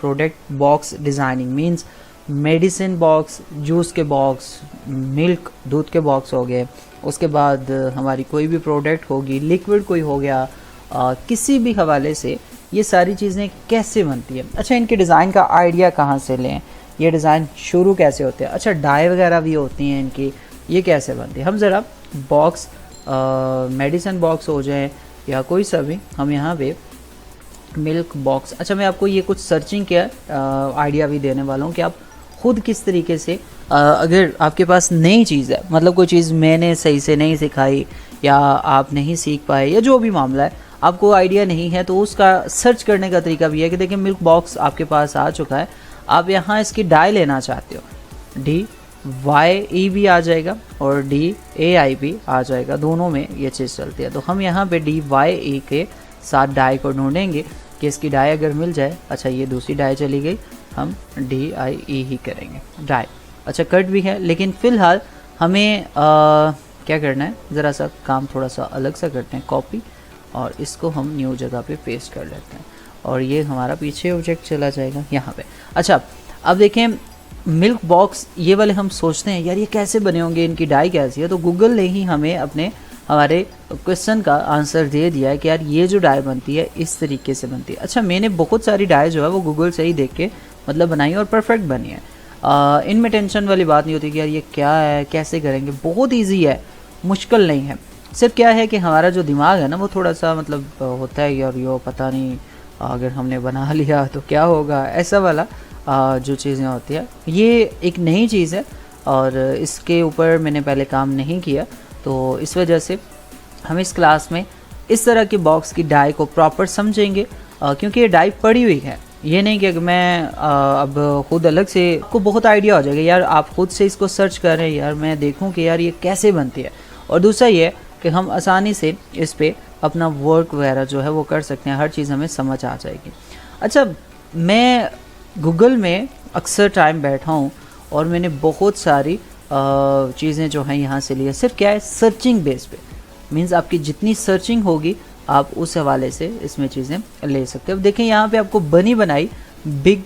Product box designing means medicine box, juice के box, milk दूध के बॉक्स हो गए, उसके बाद हमारी कोई भी प्रोडक्ट होगी, लिक्विड कोई हो गया, किसी भी हवाले से ये सारी चीज़ें कैसे बनती है। अच्छा, इनके डिज़ाइन का आइडिया कहाँ से लें, ये डिज़ाइन शुरू कैसे होते हैं। अच्छा, डाई वगैरह भी होती हैं इनकी, ये कैसे बनती है। हम ज़रा बॉक्स मेडिसिन बॉक्स हो जाए या कोई सा भी, हम यहाँ पे मिल्क बॉक्स। अच्छा, मैं आपको ये कुछ सर्चिंग के आइडिया भी देने वाला हूँ कि आप ख़ुद किस तरीके से अगर आपके पास नई चीज़ है, मतलब कोई चीज़ मैंने सही से नहीं सिखाई या आप नहीं सीख पाए या जो भी मामला है, आपको आइडिया नहीं है, तो उसका सर्च करने का तरीका भी है कि देखिए मिल्क बॉक्स आपके पास आ चुका है, आप यहाँ इसकी डाई लेना चाहते हो, DYE भी आ जाएगा और DAI भी आ जाएगा, दोनों में ये चीज़ चलती है। तो हम यहाँ पे DYE के साथ डाई को ढूंढेंगे कि इसकी डाई अगर मिल जाए। अच्छा, ये दूसरी डाई चली गई, हम DIE ही करेंगे डाई। अच्छा, कट भी है, लेकिन फ़िलहाल हमें क्या करना है, ज़रा सा काम थोड़ा सा अलग सा करते हैं, कॉपी, और इसको हम न्यू जगह पे पेस्ट कर लेते हैं और ये हमारा पीछे ऑब्जेक्ट चला जाएगा यहाँ पे। अच्छा, अब देखें मिल्क बॉक्स ये वाले हम सोचते हैं यार ये कैसे बने होंगे, इनकी डाई कैसी है, तो गूगल ने ही हमें हमारे क्वेश्चन का आंसर दे दिया है कि यार ये जो डाई बनती है इस तरीके से बनती है। अच्छा, मैंने बहुत सारी डाई जो है वो गूगल से ही देख के मतलब बनाई और परफेक्ट बनी है। इनमें टेंशन वाली बात नहीं होती कि यार ये क्या है, कैसे करेंगे, बहुत ईजी है, मुश्किल नहीं है। सिर्फ क्या है कि हमारा जो दिमाग है ना वो थोड़ा सा मतलब होता है यार यो पता नहीं अगर हमने बना लिया तो क्या होगा, ऐसा वाला जो चीज़ें होती है। ये एक नई चीज़ है और इसके ऊपर मैंने पहले काम नहीं किया, तो इस वजह से हम इस क्लास में इस तरह के बॉक्स की डाई को प्रॉपर समझेंगे, क्योंकि ये डाई पड़ी हुई है। ये नहीं कि मैं अब खुद अलग से, आपको बहुत आइडिया हो जाएगा यार, आप खुद से इसको सर्च करें यार, मैं देखूं कि यार ये कैसे बनती है। और दूसरा ये कि हम आसानी से इस पर अपना वर्क वगैरह जो है वो कर सकते हैं, हर चीज़ हमें समझ आ जाएगी। अच्छा, मैं गूगल में अक्सर टाइम बैठा हूँ और मैंने बहुत सारी चीज़ें जो हैं यहाँ से लिया। सिर्फ क्या है, सर्चिंग बेस पे, मींस आपकी जितनी सर्चिंग होगी आप उस हवाले से इसमें चीज़ें ले सकते हो। अब देखें यहाँ पे आपको बनी बनाई बिग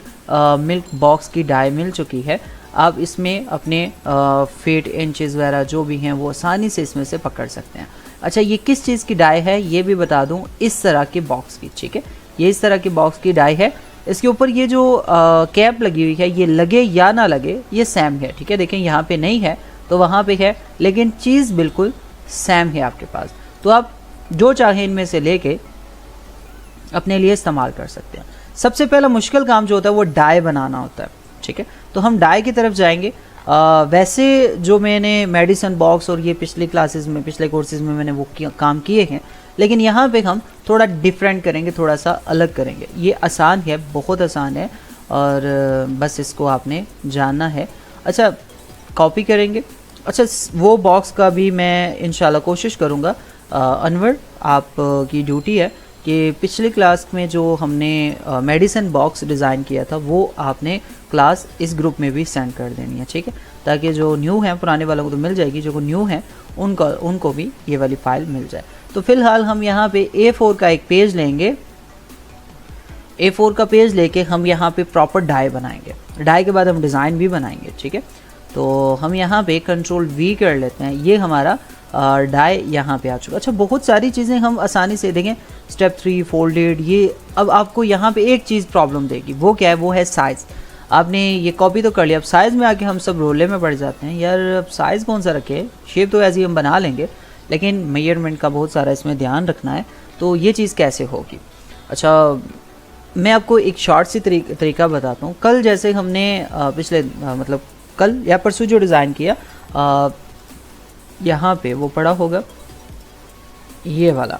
मिल्क बॉक्स की डाई मिल चुकी है। आप इसमें अपने फीट इंचेस वगैरह जो भी हैं वो आसानी से इसमें से पकड़ सकते हैं। अच्छा, ये किस चीज़ की डाई है ये भी बता दूं, इस तरह के बॉक्स की, ठीक है, ये इस तरह के बॉक्स की डाई है। इसके ऊपर ये जो कैप लगी हुई है, ये लगे या ना लगे ये सेम है, ठीक है। देखें यहाँ पे नहीं है तो वहाँ पे है, लेकिन चीज़ बिल्कुल सेम है आपके पास, तो आप जो चाहें इनमें से लेके अपने लिए इस्तेमाल कर सकते हैं। सबसे पहला मुश्किल काम जो होता है वो डाई बनाना होता है, ठीक है, तो हम डाई की तरफ जाएंगे। वैसे जो मैंने मेडिसिन बॉक्स और ये पिछली क्लासेस में, पिछले कोर्सेज में मैंने वो काम किए हैं, लेकिन यहाँ पे हम थोड़ा डिफरेंट करेंगे, थोड़ा सा अलग करेंगे। ये आसान है, बहुत आसान है और बस इसको आपने जानना है। अच्छा, कॉपी करेंगे। अच्छा, वो बॉक्स का भी मैं इंशाल्लाह कोशिश करूँगा। अनवर, आप की ड्यूटी है कि पिछली क्लास में जो हमने मेडिसिन बॉक्स डिज़ाइन किया था वो आपने क्लास इस ग्रुप में भी सेंड कर देनी है, ठीक है, ताकि जो न्यू हैं, पुराने वालों को तो मिल जाएगी, जो न्यू हैं उनको भी ये वाली फ़ाइल मिल जाए। तो फ़िलहाल हम यहाँ पे A4 का एक पेज लेंगे। A4 का पेज लेके हम यहाँ पे प्रॉपर डाई बनाएंगे। डाई के बाद हम डिज़ाइन भी बनाएंगे, ठीक है। तो हम यहाँ पे Ctrl+V कर लेते हैं, ये हमारा डाई यहाँ पे आ चुका। अच्छा, बहुत सारी चीज़ें हम आसानी से देखें। स्टेप 3 फोल्डेड, ये अब आपको यहाँ पे एक चीज़ प्रॉब्लम देगी, वो क्या है, वो है साइज़। आपने ये कॉपी तो कर लिया, अब साइज़ में आके हम सब रोले में पड़ जाते हैं यार, अब साइज़ कौन सा रखे, शेप तो ऐसे ही हम बना लेंगे, लेकिन मेजरमेंट का बहुत सारा इसमें ध्यान रखना है, तो ये चीज़ कैसे होगी। अच्छा, मैं आपको एक शॉर्ट सी तरीका बताता हूँ। कल जैसे हमने पिछले मतलब कल या परसों जो डिज़ाइन किया, यहाँ पे वो पड़ा होगा ये वाला।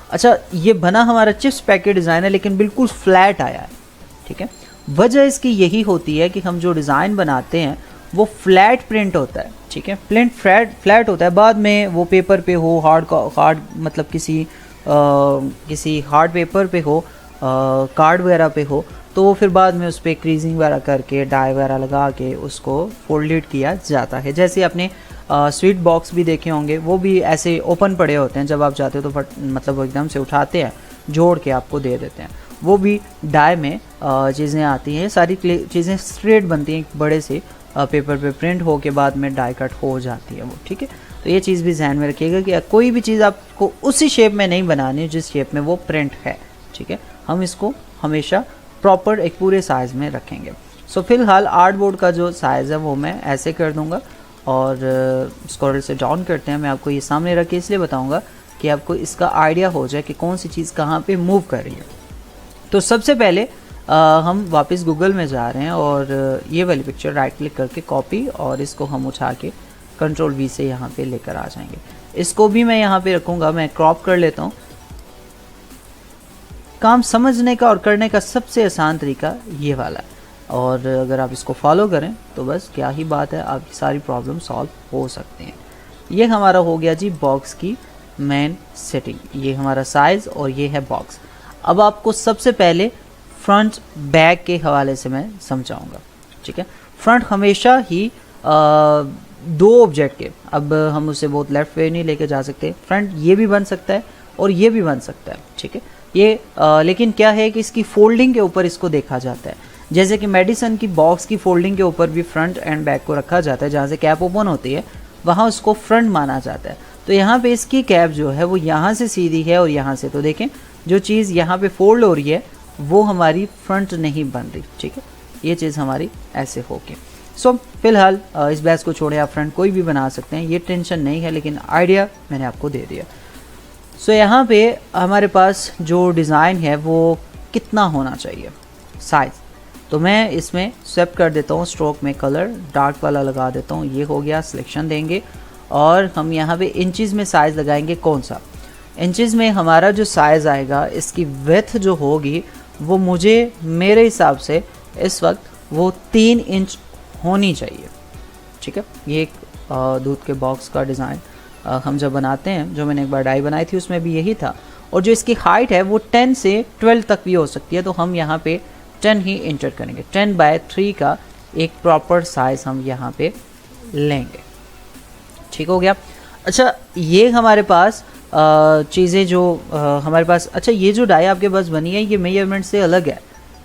अच्छा, ये बना हमारा चिप्स पैकेट डिज़ाइन है, लेकिन बिल्कुल फ्लैट आया है, ठीक है। वजह इसकी यही होती है कि हम जो डिज़ाइन बनाते हैं वो फ्लैट प्रिंट होता है, ठीक है, प्रिंट फ्लैट होता है। बाद में वो पेपर पे हो, हार्ड मतलब किसी हार्ड पेपर पे हो, कार्ड वगैरह पे हो, तो वो फिर बाद में उस पर क्रीजिंग वगैरह करके डाई वगैरह लगा के उसको फोल्डेड किया जाता है। जैसे आपने स्वीट बॉक्स भी देखे होंगे, वो भी ऐसे ओपन पड़े होते हैं, जब आप चाहते हो तो मतलब वो एकदम से उठाते हैं, जोड़ के आपको दे देते हैं। वो भी डाई में चीज़ें आती हैं, सारी चीज़ें स्ट्रेट बनती हैं, एक बड़े से पेपर पे प्रिंट हो के बाद में डाई कट हो जाती है वो, ठीक है। तो ये चीज़ भी ध्यान में रखिएगा कि कोई भी चीज़ आपको उसी शेप में नहीं बनानी है जिस शेप में वो प्रिंट है, ठीक है। हम इसको हमेशा प्रॉपर एक पूरे साइज़ में रखेंगे। सो फिलहाल आर्टबोर्ड का जो साइज़ है वो मैं ऐसे कर दूंगा और स्क्रॉल से डाउन करते हैं। मैं आपको ये सामने रख के इसलिए बताऊंगा कि आपको इसका आइडिया हो जाए कि कौन सी चीज़ कहाँ पे मूव कर रही है। तो सबसे पहले हम वापस गूगल में जा रहे हैं और ये वाली पिक्चर राइट क्लिक करके कॉपी, और इसको हम उठा के कंट्रोल V से यहाँ पे लेकर आ जाएंगे। इसको भी मैं यहाँ पे रखूँगा, मैं क्रॉप कर लेता हूँ। काम समझने का और करने का सबसे आसान तरीका ये वाला है, और अगर आप इसको फॉलो करें तो बस क्या ही बात है, आपकी सारी प्रॉब्लम सॉल्व हो सकती हैं। ये हमारा हो गया जी बॉक्स की मेन सेटिंग, ये हमारा साइज़ और ये है बॉक्स। अब आपको सबसे पहले फ्रंट बैक के हवाले से मैं समझाऊंगा, ठीक है। फ्रंट हमेशा ही दो ऑब्जेक्ट के, अब हम उसे बहुत लेफ्ट वे नहीं लेके जा सकते, फ्रंट ये भी बन सकता है और ये भी बन सकता है, ठीक है। ये लेकिन क्या है कि इसकी फोल्डिंग के ऊपर इसको देखा जाता है, जैसे कि मेडिसन की बॉक्स की फोल्डिंग के ऊपर भी फ्रंट एंड बैक को रखा जाता है, जहाँ से कैप ओपन होती है वहाँ उसको फ्रंट माना जाता है। तो यहाँ पे इसकी कैप जो है वो यहाँ से सीधी है और यहाँ से, तो देखें जो चीज़ यहाँ पे फोल्ड हो रही है वो हमारी फ्रंट नहीं बन रही, ठीक है। ये चीज़ हमारी ऐसे होके। सो फिलहाल इस बैच को छोड़े आप फ्रंट कोई भी बना सकते हैं, ये टेंशन नहीं है, लेकिन आइडिया मैंने आपको दे दिया। सो यहाँ पे हमारे पास जो डिज़ाइन है वो कितना होना चाहिए, साइज़, तो मैं इसमें स्वैप कर देता हूँ, स्ट्रोक में कलर डार्क वाला लगा देता हूँ, ये हो गया। सिलेक्शन देंगे और हम यहाँ पे इंचेस में साइज़ लगाएंगे, कौन सा इंचेस में हमारा जो साइज़ आएगा, इसकी विड्थ जो होगी वो मुझे मेरे हिसाब से इस वक्त वो 3 इंच होनी चाहिए, ठीक है। ये एक दूध के बॉक्स का डिज़ाइन हम जब बनाते हैं, जो मैंने एक बार डाई बनाई थी उसमें भी यही था, और जो इसकी हाइट है वो 10 से 12 तक भी हो सकती है, तो हम यहाँ पे 10 ही इंटर करेंगे। 10/3 का एक प्रॉपर साइज़ हम यहाँ पे लेंगे, ठीक हो गया। अच्छा, ये हमारे पास चीज़ें जो हमारे पास, अच्छा ये जो डाई आपके पास बनी है ये मेजरमेंट से अलग है,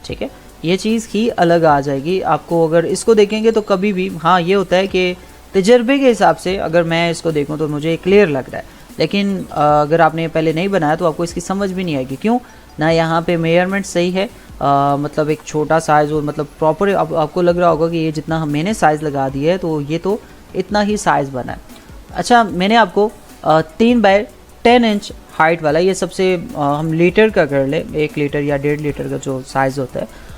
ठीक है। ये चीज़ ही अलग आ जाएगी आपको, अगर इसको देखेंगे तो कभी भी, हाँ ये होता है कि तजर्बे के हिसाब से अगर मैं इसको देखूं तो मुझे क्लियर लग रहा है, लेकिन अगर आपने पहले नहीं बनाया तो आपको इसकी समझ भी नहीं आएगी, क्यों ना यहाँ पे मेजरमेंट सही है, मतलब एक छोटा साइज़ और मतलब प्रॉपर आपको लग रहा होगा कि ये जितना मैंने साइज़ लगा दिया है तो ये तो इतना ही साइज़ बना है। अच्छा, मैंने आपको 3/10 इंच हाइट वाला, ये सबसे हम लीटर का कर ले, 1 लीटर या 1.5 लीटर का जो साइज़ होता है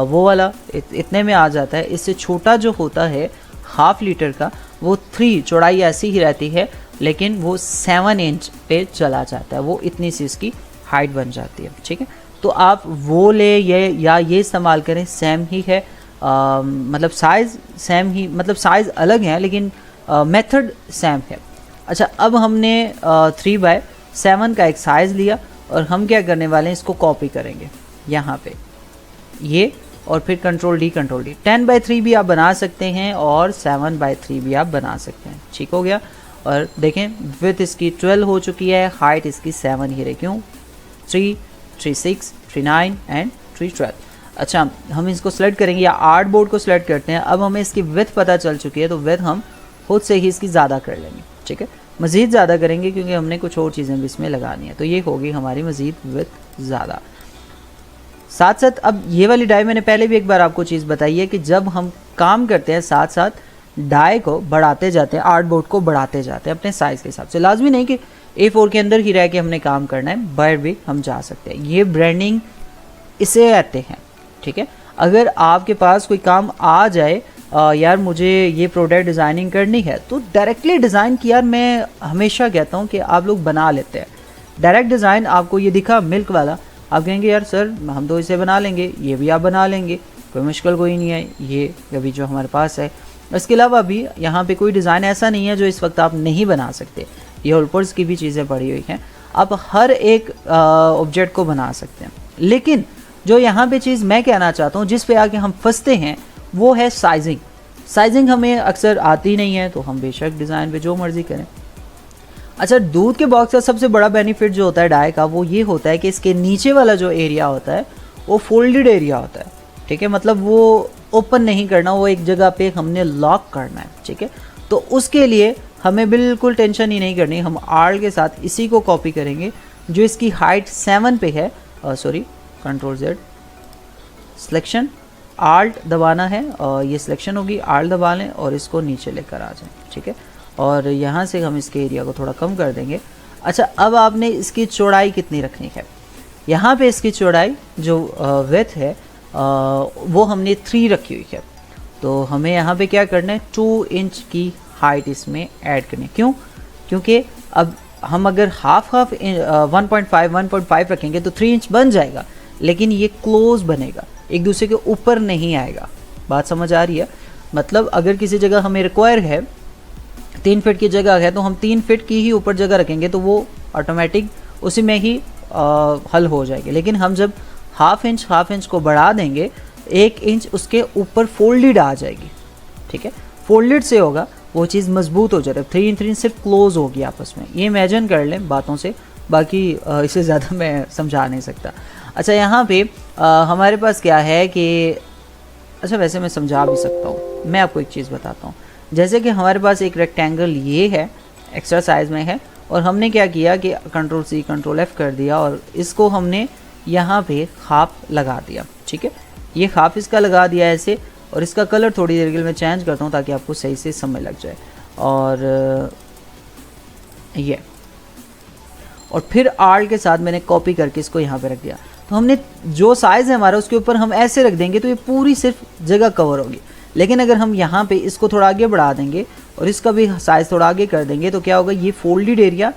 वो वाला इतने में आ जाता है। इससे छोटा जो होता है 1/2 लीटर का, वो 3 चौड़ाई ऐसी ही रहती है, लेकिन वो 7 इंच पे चला जाता है, वो इतनी सी इसकी हाइट बन जाती है, ठीक है। तो आप वो ले या ये इस्तेमाल करें, सेम ही है, मतलब साइज़ सेम ही, मतलब साइज़ अलग है लेकिन मेथड सेम है। अच्छा, अब हमने 3/7 का एक साइज़ लिया और हम क्या करने वाले हैं, इसको कॉपी करेंगे यहाँ पे ये, और फिर कंट्रोल डी 10/3 भी आप बना सकते हैं और 7/3 भी आप बना सकते हैं, ठीक हो गया। और देखें विड्थ इसकी 12 हो चुकी है, हाइट इसकी 7 ही रही, क्यों 3, 3/6, 3/9 एंड 3/12। अच्छा, हम इसको सेलेक्ट करेंगे या आर्टबोर्ड को सिलेक्ट करते हैं। अब हमें इसकी विड्थ पता चल चुकी है, तो विड्थ हम खुद से ही इसकी ज़्यादा कर लेंगे, ठीक है, मज़ीद ज़्यादा करेंगे क्योंकि हमने कुछ और चीज़ें भी इसमें लगानी है, तो ये होगी हमारी मज़ीद विड्थ ज़्यादा। साथ साथ अब ये वाली डाई मैंने पहले भी एक बार आपको चीज़ बताई है कि जब हम काम करते हैं साथ साथ डाई को बढ़ाते जाते हैं, आर्टबोर्ड को बढ़ाते जाते हैं अपने साइज़ के हिसाब से। लाजमी नहीं कि A4 के अंदर ही रह के हमने काम करना है, बाहर भी हम जा सकते हैं, ये ब्रांडिंग इसे कहते हैं, ठीक है। अगर आपके पास कोई काम आ जाए, यार मुझे ये प्रोडक्ट डिज़ाइनिंग करनी है, तो डायरेक्टली डिज़ाइन की, यार मैं हमेशा कहता हूँ कि आप लोग बना लेते हैं डायरेक्ट डिज़ाइन। आपको ये दिखा मिल्क वाला, आप कहेंगे यार सर हम तो इसे बना लेंगे, ये भी आप बना लेंगे, कोई मुश्किल कोई नहीं है, ये अभी जो हमारे पास है। इसके अलावा भी यहाँ पे कोई डिज़ाइन ऐसा नहीं है जो इस वक्त आप नहीं बना सकते, ये होल्पर्स की भी चीज़ें पड़ी हुई हैं, आप हर एक ऑब्जेक्ट को बना सकते हैं। लेकिन जो यहाँ पे चीज़ मैं कहना चाहता हूँ, जिस पे आके हम फंसते हैं, वो है साइजिंग। साइजिंग हमें अक्सर आती नहीं है, तो हम बेशक डिज़ाइन पे जो मर्ज़ी करें। अच्छा, दूध के बॉक्स का सबसे बड़ा बेनिफिट जो होता है डाई का, वो ये होता है कि इसके नीचे वाला जो एरिया होता है वो फोल्डेड एरिया होता है, ठीक है, मतलब वो ओपन नहीं करना, वो एक जगह पे हमने लॉक करना है, ठीक है। तो उसके लिए हमें बिल्कुल टेंशन ही नहीं करनी, हम आर्ट के साथ इसी को कॉपी करेंगे जो इसकी हाइट 7 पे है, sorry control Z, selection alt दबाना है, और ये सिलेक्शन होगी, आल्ट दबा लें और इसको नीचे लेकर आ जाएं, ठीक है। और यहाँ से हम इसके एरिया को थोड़ा कम कर देंगे। अच्छा, अब आपने इसकी चौड़ाई कितनी रखनी है, यहाँ पे इसकी चौड़ाई जो विड्थ है वो हमने 3 रखी हुई है, तो हमें यहाँ पे क्या करना है, 2 इंच की हाइट इसमें ऐड करनी है। क्यों? क्योंकि अब हम अगर हाफ 1.5 रखेंगे तो 3 इंच बन जाएगा, लेकिन ये क्लोज बनेगा, एक दूसरे के ऊपर नहीं आएगा। बात समझ आ रही है? मतलब अगर किसी जगह हमें रिक्वायर है 3 फीट की जगह है, तो हम 3 फीट की ही ऊपर जगह रखेंगे तो वो ऑटोमेटिक उसी में ही हल हो जाएगी। लेकिन हम जब हाफ इंच को बढ़ा देंगे, 1 इंच उसके ऊपर फोल्डेड आ जाएगी, ठीक है, फोल्डेड से होगा वो चीज़ मजबूत हो जाएगी, 3 इंच सिर्फ क्लोज होगी आपस में। ये इमेजिन कर लें बातों से, बाकी इससे ज़्यादा मैं समझा नहीं सकता। अच्छा, यहाँ पे हमारे पास क्या है कि, अच्छा वैसे मैं समझा भी सकता हूँ, मैं आपको एक चीज़ बताता हूँ। जैसे कि हमारे पास एक रेक्टेंगल ये है, एक्स्ट्रा साइज में है, और हमने क्या किया कि कंट्रोल C कंट्रोल F कर दिया और इसको हमने यहाँ पे हाफ लगा दिया, ठीक है, ये हाफ इसका लगा दिया ऐसे, और इसका कलर थोड़ी देर के लिए मैं चेंज करता हूँ ताकि आपको सही से समझ लग जाए। और ये, और फिर आर्ट के साथ मैंने कॉपी करके इसको यहाँ पे रख दिया। तो हमने जो साइज़ है हमारा उसके ऊपर हम ऐसे रख देंगे तो ये पूरी सिर्फ जगह कवर होगी। लेकिन अगर हम यहाँ पे इसको थोड़ा आगे बढ़ा देंगे और इसका भी साइज़ थोड़ा आगे कर देंगे तो क्या होगा, ये फोल्डेड एरिया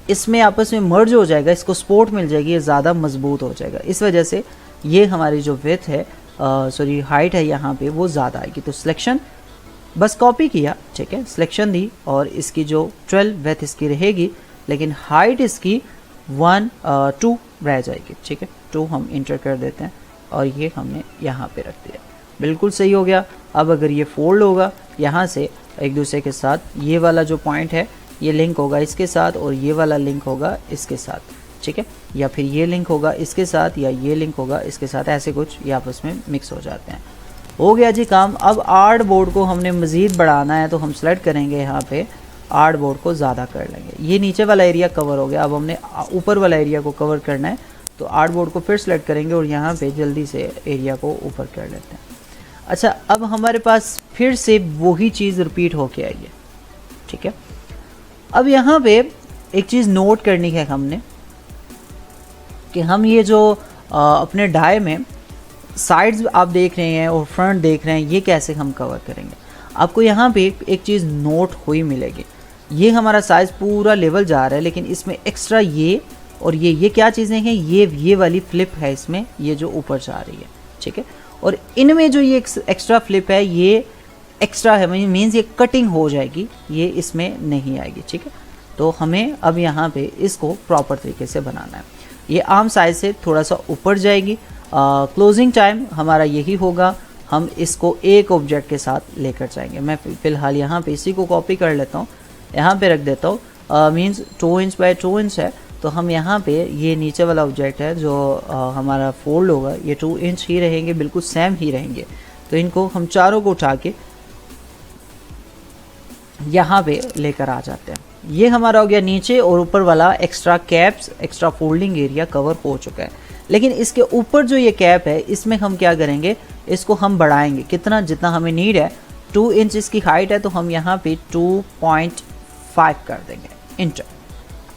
इसमें आपस में मर्ज हो जाएगा, इसको सपोर्ट मिल जाएगी, ये ज़्यादा मजबूत हो जाएगा। इस वजह से ये हमारी जो विड्थ है, सॉरी हाइट है, यहाँ पे वो ज़्यादा आएगी। तो सिलेक्शन बस कॉपी किया, ठीक है, सिलेक्शन दी और इसकी जो 12 विड्थ इसकी रहेगी, लेकिन हाइट इसकी 2 रह जाएगी, ठीक है, 2 हम इंटर कर देते हैं और ये हमने यहाँ पे रख दिया, बिल्कुल सही हो गया। अब अगर ये फोल्ड होगा यहाँ से एक दूसरे के साथ, ये वाला जो पॉइंट है ये लिंक होगा इसके साथ और ये वाला लिंक होगा इसके साथ, ठीक है, या फिर ये लिंक होगा इसके साथ या ये लिंक होगा इसके साथ, ऐसे कुछ ये आपस में मिक्स हो जाते हैं। हो गया जी काम। अब आर्ट बोर्ड को हमने मज़ीद बढ़ाना है तो हम सेलेक्ट करेंगे यहाँ पे, आर्ट बोर्ड को ज़्यादा कर लेंगे। ये नीचे वाला एरिया कवर हो गया, अब हमने ऊपर वाला एरिया को कवर करना है, तो आर्ट बोर्ड को फिर सेलेक्ट करेंगे और यहाँ पे जल्दी से एरिया को ऊपर कर लेते हैं। अच्छा, अब हमारे पास फिर से वही चीज़ रिपीट होके आई है, ठीक है। अब यहाँ पे एक चीज़ नोट करनी है हमने कि हम ये जो अपने डाई में साइड्स आप देख रहे हैं और फ्रंट देख रहे हैं, ये कैसे हम कवर करेंगे। आपको यहाँ पे एक चीज़ नोट हुई मिलेगी, ये हमारा साइज़ पूरा लेवल जा रहा है, लेकिन इसमें एक्स्ट्रा ये और ये क्या चीज़ें हैं, ये वाली फ्लिप है इसमें, ये जो ऊपर जा रही है, ठीक है, और इनमें जो ये एक्स्ट्रा फ्लिप है ये एक्स्ट्रा है, मीन्स ये कटिंग हो जाएगी, ये इसमें नहीं आएगी, ठीक है। तो हमें अब यहाँ पे इसको प्रॉपर तरीके से बनाना है। ये आम साइज से थोड़ा सा ऊपर जाएगी। क्लोजिंग टाइम हमारा यही होगा, हम इसको एक ऑब्जेक्ट के साथ लेकर जाएंगे। मैं फ़िलहाल यहाँ पे इसी को कॉपी कर लेता हूँ, यहाँ पे रख देता हूँ, मीन्स 2 इंच बाय 2 इंच है, तो हम यहाँ पे ये नीचे वाला ऑब्जेक्ट है जो हमारा फोल्ड होगा, ये 2 इंच ही रहेंगे, बिल्कुल सेम ही रहेंगे। तो इनको हम चारों को उठा के यहाँ पे लेकर आ जाते हैं। ये हमारा हो गया नीचे, और ऊपर वाला extra caps, extra folding area cover हो चुका है। लेकिन इसके ऊपर जो ये कैप है, इसमें हम क्या करेंगे, इसको हम बढ़ाएंगे कितना, जितना हमें नीड है। 2 इंच इसकी हाइट है तो हम यहाँ पे 2.5 कर देंगे इंटर,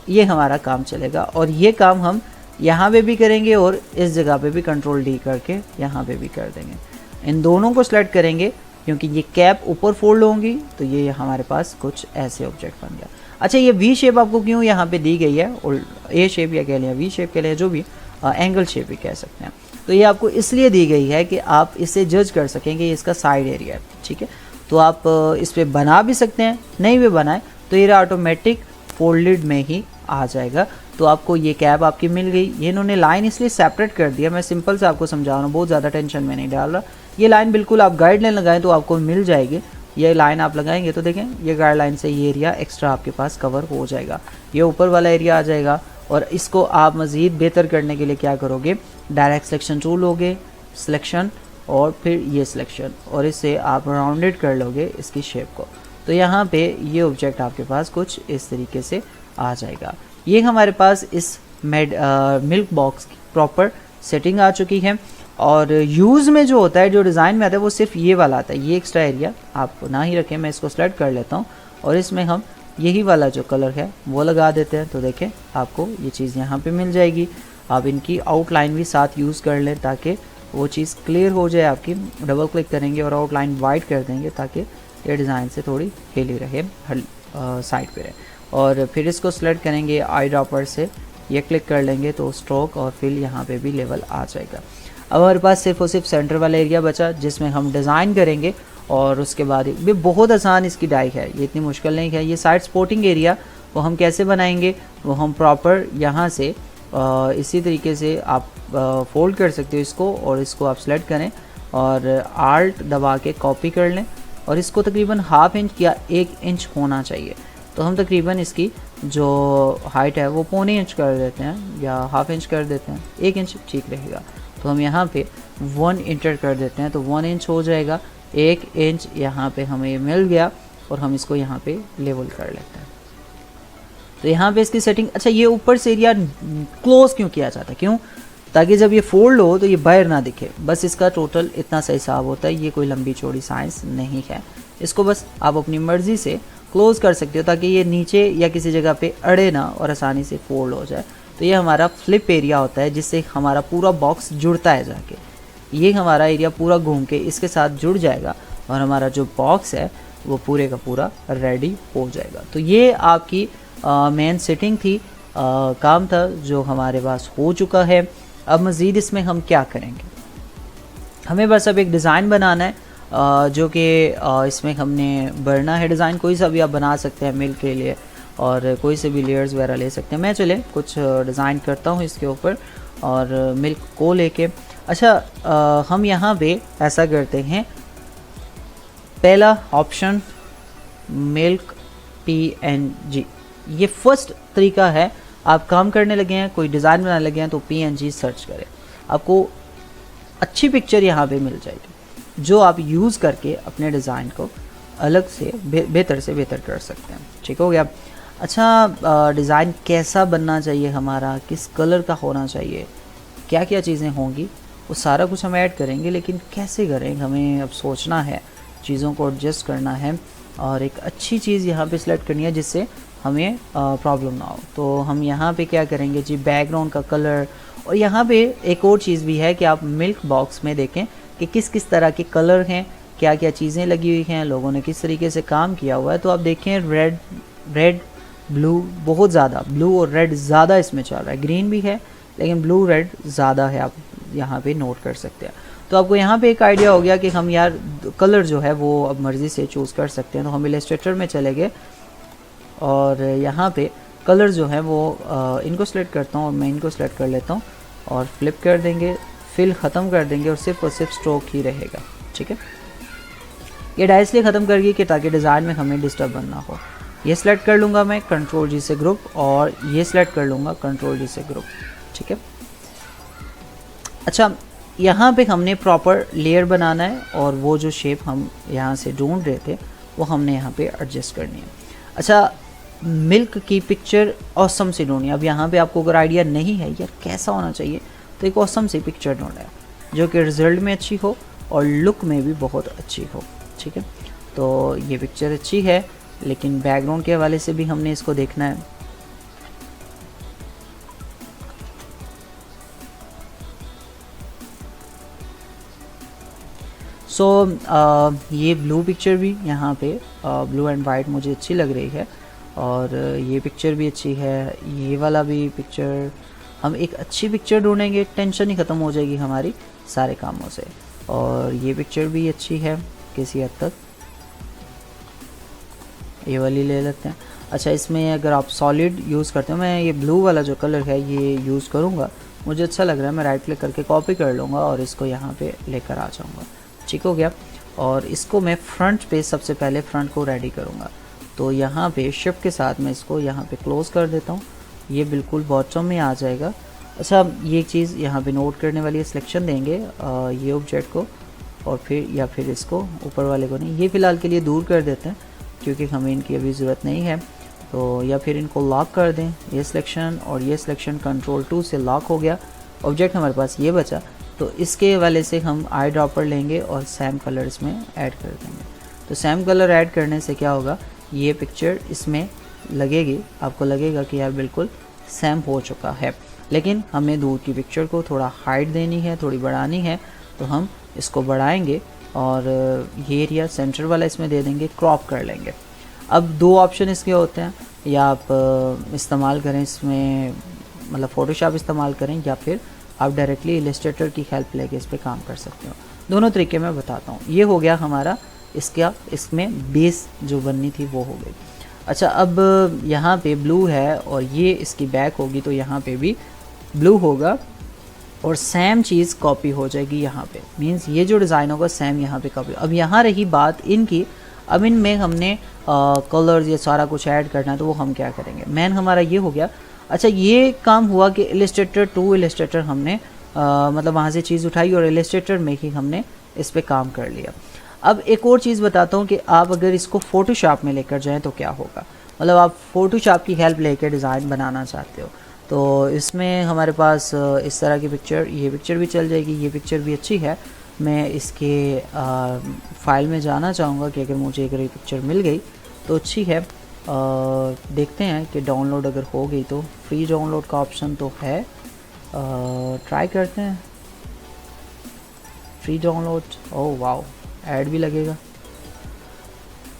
ये हमारा काम चलेगा। और ये काम हम यहाँ पे भी करेंगे और इस जगह पे भी कंट्रोल D करके यहाँ पे भी कर देंगे। इन दोनों को सेलेक्ट करेंगे क्योंकि ये कैप ऊपर फोल्ड होंगी, तो ये हमारे पास कुछ ऐसे ऑब्जेक्ट बन गया। अच्छा, ये वी शेप आपको क्यों यहाँ पे दी गई है, और ए शेप या कह लिया वी शेप कह लिया, जो भी एंगल शेप भी कह सकते हैं, तो ये आपको इसलिए दी गई है कि आप इससे जज कर सकें कि ये इसका साइड एरिया है, ठीक है। तो आप इस पर बना भी सकते हैं, नहीं भी बनाए तो ये ऑटोमेटिक फोल्डेड में ही आ जाएगा। तो आपको ये कैप आपकी मिल गई। ये इन्होंने लाइन इसलिए सेपरेट कर दिया, मैं सिंपल से आपको समझा रहा हूँ, बहुत ज़्यादा टेंशन में नहीं डाल रहा। ये लाइन बिल्कुल आप गाइडलाइन लगाएं तो आपको मिल जाएगी। ये लाइन आप लगाएंगे तो देखें, ये गाइडलाइन से ये एरिया एक्स्ट्रा आपके पास कवर हो जाएगा, ये ऊपर वाला एरिया आ जाएगा। और इसको आप मज़ीद बेहतर करने के लिए क्या करोगे, डायरेक्ट सिलेक्शन टूल लोगे, सिलेक्शन और फिर ये सिलेक्शन, और इससे आप राउंडेड कर लोगे इसकी शेप को। तो यहाँ पे ये ऑब्जेक्ट आपके पास कुछ इस तरीके से आ जाएगा। ये हमारे पास इस मिल्क बॉक्स की प्रॉपर सेटिंग आ चुकी है। और यूज़ में जो होता है, जो डिज़ाइन में आता है, वो सिर्फ ये वाला आता है। ये एक्स्ट्रा एरिया आप ना ही रखें, मैं इसको सेलेक्ट कर लेता हूँ और इसमें हम यही वाला जो कलर है वो लगा देते हैं। तो देखें आपको ये चीज़ यहाँ पे मिल जाएगी। आप इनकी आउटलाइन भी साथ यूज़ कर लें ताकि वो चीज़ क्लियर हो जाए आपकी। डबल क्लिक करेंगे और आउटलाइन वाइट कर देंगे ताकि ये डिज़ाइन से थोड़ी हिली रहे, साइड पे रहे। और फिर इसको सेलेक्ट करेंगे आई ड्रॉपर से, ये क्लिक कर लेंगे तो स्ट्रोक और फिल यहाँ पे भी लेवल आ जाएगा। अब हमारे पास सिर्फ और सिर्फ सेंटर वाला एरिया बचा जिसमें हम डिज़ाइन करेंगे। और उसके बाद भी बहुत आसान इसकी डाई है, ये इतनी मुश्किल नहीं है। ये साइड स्पोर्टिंग एरिया वो हम कैसे बनाएंगे, वो हम प्रॉपर यहाँ से इसी तरीके से आप फोल्ड कर सकते हो इसको, और इसको आप सेलेक्ट करें और आल्ट दबा के कॉपी कर लें। और इसको तकरीबन ½ इंच या 1 इंच होना चाहिए। तो हम तकरीबन इसकी जो हाइट है वो पौने इंच कर देते हैं या ½ इंच कर देते हैं, 1 इंच ठीक रहेगा। तो हम यहाँ पे 1 इंटर कर देते हैं तो 1 इंच हो जाएगा। 1 इंच यहाँ पे हमें मिल गया और हम इसको यहाँ पे लेवल कर लेते हैं। तो यहाँ पे इसकी सेटिंग, अच्छा ये ऊपर से एरिया क्लोज क्यों किया जाता है, क्यों? ताकि जब ये फोल्ड हो तो ये बाहर ना दिखे, बस इसका टोटल इतना सा हिसाब होता है। ये कोई लंबी चौड़ी साइंस नहीं है। इसको बस आप अपनी मर्ज़ी से क्लोज़ कर सकते हो ताकि ये नीचे या किसी जगह पे अड़े ना और आसानी से फोल्ड हो जाए। तो ये हमारा फ्लिप एरिया होता है जिससे हमारा पूरा बॉक्स जुड़ता है जाके। ये हमारा एरिया पूरा घूम के इसके साथ जुड़ जाएगा और हमारा जो बॉक्स है वो पूरे का पूरा रेडी हो जाएगा। तो ये आपकी मेन सेटिंग थी, काम था जो हमारे पास हो चुका है। अब मज़ीद इसमें हम क्या करेंगे, हमें बस अब एक डिज़ाइन बनाना है जो कि इसमें हमने भरना है। डिज़ाइन कोई सा भी आप बना सकते हैं मिल्क के लिए, और कोई से भी लेयर्स वगैरह ले सकते हैं। मैं चले कुछ डिज़ाइन करता हूँ इसके ऊपर और मिल्क को लेके। अच्छा हम यहाँ पे ऐसा करते हैं, पहला ऑप्शन मिल्क PNG, ये फर्स्ट तरीका है। आप काम करने लगे हैं, कोई डिज़ाइन बनाने लगे हैं तो PNG सर्च करें, आपको अच्छी पिक्चर यहाँ पे मिल जाएगी जो आप यूज़ करके अपने डिज़ाइन को अलग से बेहतर कर सकते हैं। ठीक हो गया। अच्छा डिज़ाइन कैसा बनना चाहिए हमारा, किस कलर का होना चाहिए, क्या क्या चीज़ें होंगी, वो सारा कुछ हम ऐड करेंगे। लेकिन कैसे करें, हमें अब सोचना है, चीज़ों को एडजस्ट करना है और एक अच्छी चीज़ यहाँ पे सिलेक्ट करनी है जिससे हमें प्रॉब्लम ना हो। तो हम यहाँ पे क्या करेंगे जी, बैकग्राउंड का कलर। और यहाँ पे एक और चीज़ भी है कि आप मिल्क बॉक्स में देखें कि किस किस तरह के कलर हैं, क्या क्या चीज़ें लगी हुई हैं, लोगों ने किस तरीके से काम किया हुआ है। तो आप देखें रेड ब्लू, बहुत ज़्यादा ब्लू और रेड ज़्यादा इसमें चल रहा है। ग्रीन भी है लेकिन ब्लू रेड ज़्यादा है, आप यहाँ पे नोट कर सकते हैं। तो आपको यहाँ पे एक आइडिया हो गया कि हम यार कलर जो है वो अब मर्ज़ी से चूज़ कर सकते हैं। तो हम इलस्ट्रेटर में चले गए और यहाँ पे कलर जो है वो इनको सेलेक्ट करता हूँ और मैं इनको सेलेक्ट कर लेता हूँ और फ्लिप कर देंगे, फिल ख़त्म कर देंगे और सिर्फ स्ट्रोक ही रहेगा। ठीक है, ये डाई इसलिए ख़त्म कर गई कि ताकि डिज़ाइन में हमें डिस्टर्ब ना हो। ये सिलेक्ट कर लूँगा मैं Ctrl+G से ग्रुप, और ये सिलेक्ट कर लूँगा Ctrl+G से ग्रुप। ठीक है। अच्छा यहाँ पे हमने प्रॉपर लेयर बनाना है और वो जो शेप हम यहाँ से ढूंढ रहे थे वो हमने यहाँ पे एडजस्ट करनी है। अच्छा मिल्क की पिक्चर ऑसम सी ढूंढनी है। अब यहाँ पे आपको अगर आइडिया नहीं है यार कैसा होना चाहिए, तो एक ऑसम सी पिक्चर ढूंढना है जो कि रिजल्ट में अच्छी हो और लुक में भी बहुत अच्छी हो। ठीक है, तो ये पिक्चर अच्छी है लेकिन बैकग्राउंड के हवाले से भी हमने इसको देखना है। ये ब्लू पिक्चर भी यहाँ पे ब्लू एंड वाइट मुझे अच्छी लग रही है, और ये पिक्चर भी अच्छी है। ये वाला भी पिक्चर, हम एक अच्छी पिक्चर ढूंढेंगे, टेंशन ही ख़त्म हो जाएगी हमारी सारे कामों से। और ये पिक्चर भी अच्छी है किसी हद तक, ये वाली ले लेते हैं। अच्छा इसमें अगर आप सॉलिड यूज़ करते हो, मैं ये ब्लू वाला जो कलर है ये यूज़ करूँगा, मुझे अच्छा लग रहा है। मैं राइट क्लिक करके कॉपी कर लूँगा और इसको यहाँ पे लेकर आ जाऊँगा। ठीक हो गया। और इसको मैं फ्रंट पे सबसे पहले फ्रंट को रेडी करूँगा। तो यहाँ पे शिफ्ट के साथ मैं इसको यहाँ पे क्लोज़ कर देता हूँ, ये बिल्कुल बॉटम में आ जाएगा। अच्छा, ये एक चीज़ यहाँ पे नोट करने वाली है, सिलेक्शन देंगे ये ऑब्जेक्ट को और फिर या फिर इसको ऊपर वाले को नहीं, ये फ़िलहाल के लिए दूर कर देते हैं क्योंकि हमें इनकी अभी ज़रूरत नहीं है। तो या फिर इनको लॉक कर दें, ये सिलेक्शन और ये सिलेक्शन कंट्रोल 2 से लॉक हो गया, ऑब्जेक्ट हमारे पास ये बचा। तो इसके वाले से हम आई ड्रॉपर लेंगे और सैम कलर इसमें ऐड कर देंगे। तो सैम कलर ऐड करने से क्या होगा, ये पिक्चर इसमें लगेगी, आपको लगेगा कि यार बिल्कुल सैम हो चुका है। लेकिन हमें दूर की पिक्चर को थोड़ा हाइट देनी है, थोड़ी बढ़ानी है, तो हम इसको बढ़ाएंगे और ये एरिया सेंटर वाला इसमें दे देंगे, क्रॉप कर लेंगे। अब दो ऑप्शन इसके होते हैं, या आप इस्तेमाल करें इसमें, मतलब फ़ोटोशॉप इस्तेमाल करें, या फिर आप डायरेक्टली इलस्ट्रेटर की हेल्प लेके इस पर काम कर सकते हो। दोनों तरीके मैं बताता हूँ। ये हो गया हमारा इसका, इसमें बेस जो बननी थी वो हो गई। अच्छा, अब यहाँ पे ब्लू है और ये इसकी बैक होगी, तो यहाँ पे भी ब्लू होगा और सेम चीज़ कॉपी हो जाएगी यहाँ पे। मींस ये जो डिज़ाइन होगा सेम यहाँ पे कॉपी। अब यहाँ रही बात इनकी, अब इनमें हमने कलर्स ये सारा कुछ ऐड करना है, तो वो हम क्या करेंगे, मेन हमारा ये हो गया। अच्छा, ये काम हुआ कि इलस्ट्रेटर टू इलस्ट्रेटर हमने मतलब वहाँ से चीज़ उठाई और इलस्ट्रेटर में ही हमने इस पर काम कर लिया। अब एक और चीज़ बताता हूँ कि आप अगर इसको फ़ोटोशॉप में लेकर जाएँ तो क्या होगा, मतलब आप फ़ोटोशॉप की हेल्प लेकर डिज़ाइन बनाना चाहते हो, तो इसमें हमारे पास इस तरह की पिक्चर, ये पिक्चर भी चल जाएगी, ये पिक्चर भी अच्छी है। मैं इसके फ़ाइल में जाना चाहूँगा कि अगर मुझे अगर ये पिक्चर मिल गई तो अच्छी है। देखते हैं कि डाउनलोड अगर हो गई तो, फ्री डाउनलोड का ऑप्शन तो है, ट्राई करते हैं free download. Oh wow, add भी लगेगा,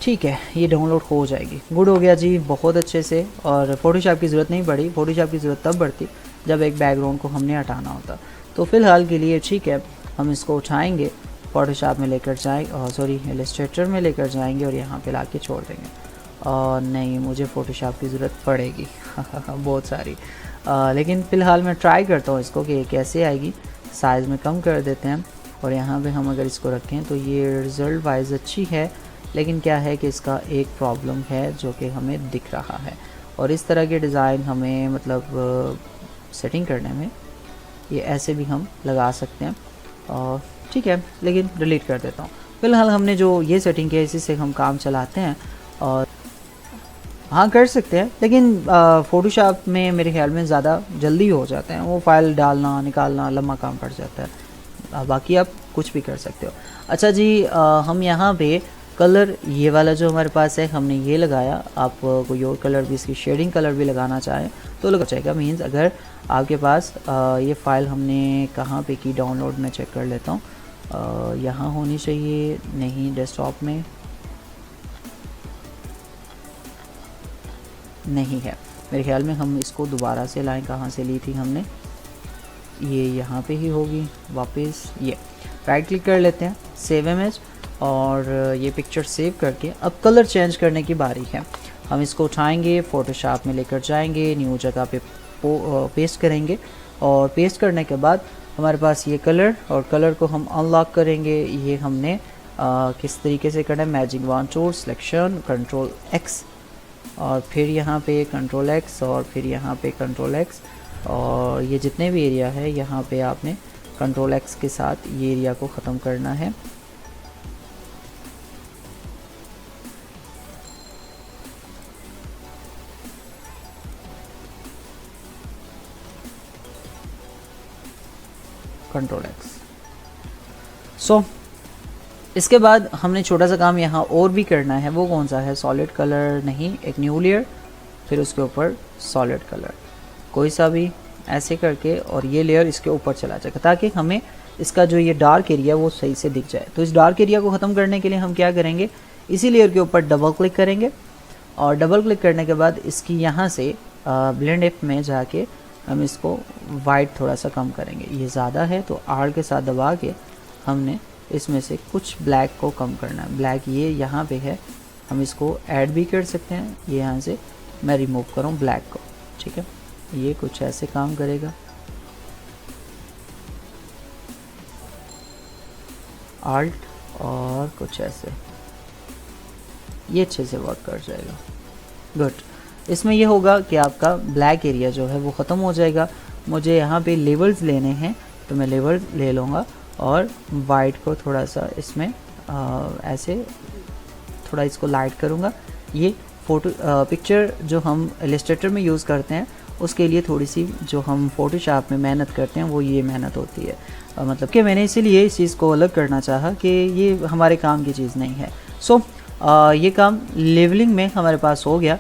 ठीक है, ये डाउनलोड हो जाएगी। गुड हो गया जी, बहुत अच्छे से। और फ़ोटोशॉप की ज़रूरत नहीं पड़ी, फ़ोटोशॉप की ज़रूरत तब पड़ती जब एक बैकग्राउंड को हमने हटाना होता। तो फ़िलहाल के लिए ठीक है, हम इसको उठाएंगे, फ़ोटोशॉप में लेकर जाएंगे, सॉरी इलस्ट्रेटर में लेकर जाएंगे और यहाँ पे लाके छोड़ देंगे। और नहीं, मुझे फ़ोटोशॉप की ज़रूरत पड़ेगी बहुत सारी, लेकिन फ़िलहाल मैं ट्राई करता हूँ इसको कि कैसे आएगी। साइज़ में कम कर देते हैं और यहाँ पे हम अगर इसको रखें तो ये रिज़ल्ट वाइज अच्छी है, लेकिन क्या है कि इसका एक प्रॉब्लम है जो कि हमें दिख रहा है। और इस तरह के डिज़ाइन हमें मतलब सेटिंग करने में ये ऐसे भी हम लगा सकते हैं, और ठीक है, लेकिन डिलीट कर देता हूँ। फ़िलहाल हमने जो ये सेटिंग की है इसी से हम काम चलाते हैं। और हाँ, कर सकते हैं, लेकिन फ़ोटोशॉप में मेरे ख्याल में ज़्यादा जल्दी हो जाते हैं, वो फाइल डालना निकालना लंबा काम पड़ जाता है। बाकी आप कुछ भी कर सकते हो। अच्छा जी, हम यहाँ पे कलर ये वाला जो हमारे पास है हमने ये लगाया, आप कोई और कलर भी, इसकी शेडिंग कलर भी लगाना चाहें तो लगा जाएगा। मीन्स अगर आपके पास ये फ़ाइल हमने कहाँ पे की डाउनलोड, में चेक कर लेता हूँ, यहाँ होनी चाहिए, नहीं डेस्कटॉप में नहीं है मेरे ख्याल में। हम इसको दोबारा से लाएं, कहाँ से ली थी हमने, ये यहाँ पे ही होगी वापस। ये राइट क्लिक कर लेते हैं, सेव इमेज, और ये पिक्चर सेव करके अब कलर चेंज करने की बारी है। हम इसको उठाएंगे, फ़ोटोशॉप में लेकर जाएंगे, न्यू जगह पे पेस्ट करेंगे, और पेस्ट करने के बाद हमारे पास ये कलर, और कलर को हम अनलॉक करेंगे। ये हमने किस तरीके से करना है, magic wand tool, selection, control X, और फिर यहाँ पे कंट्रोल एक्स, और फिर यहाँ पे कंट्रोल एक्स, और ये जितने भी एरिया है यहाँ पे आपने कंट्रोल एक्स के साथ ये एरिया को ख़त्म करना है। Control x. सो इसके बाद हमने छोटा सा काम यहाँ और भी करना है, वो कौन सा है, सॉलिड कलर नहीं, एक न्यू लेयर, फिर उसके ऊपर सॉलिड कलर, कोई सा भी ऐसे करके, और ये लेयर इसके ऊपर चला जाएगा ताकि हमें इसका जो ये डार्क एरिया वो सही से दिख जाए। तो इस डार्क एरिया को ख़त्म करने के लिए हम क्या करेंगे, इसी लेयर के ऊपर डबल क्लिक करेंगे, और डबल क्लिक करने के बाद इसकी यहाँ से ब्लेंड एप में जाके हम इसको वाइट थोड़ा सा कम करेंगे। ये ज़्यादा है तो आर के साथ दबा के हमने इसमें से कुछ ब्लैक को कम करना है। ब्लैक ये यहाँ पे है, हम इसको ऐड भी कर सकते हैं। ये यहाँ से मैं रिमूव करूँ ब्लैक को, ठीक है, ये कुछ ऐसे काम करेगा, आल्ट और कुछ ऐसे, ये अच्छे से वर्क कर जाएगा। गुड। इसमें ये होगा कि आपका ब्लैक एरिया जो है वो ख़त्म हो जाएगा। मुझे यहाँ पे लेवल्स लेने हैं तो मैं लेवल ले लूँगा और वाइट को थोड़ा सा इसमें ऐसे थोड़ा इसको लाइट करूँगा। ये फ़ोटो पिक्चर जो हम इलस्ट्रेटर में यूज़ करते हैं उसके लिए थोड़ी सी जो हम फ़ोटोशॉप में मेहनत करते हैं वो ये मेहनत होती है। मतलब कि मैंने इसीलिए इस चीज़ को अलग करना चाहा कि ये हमारे काम की चीज़ नहीं है। सो ये काम लेवलिंग में हमारे पास हो गया।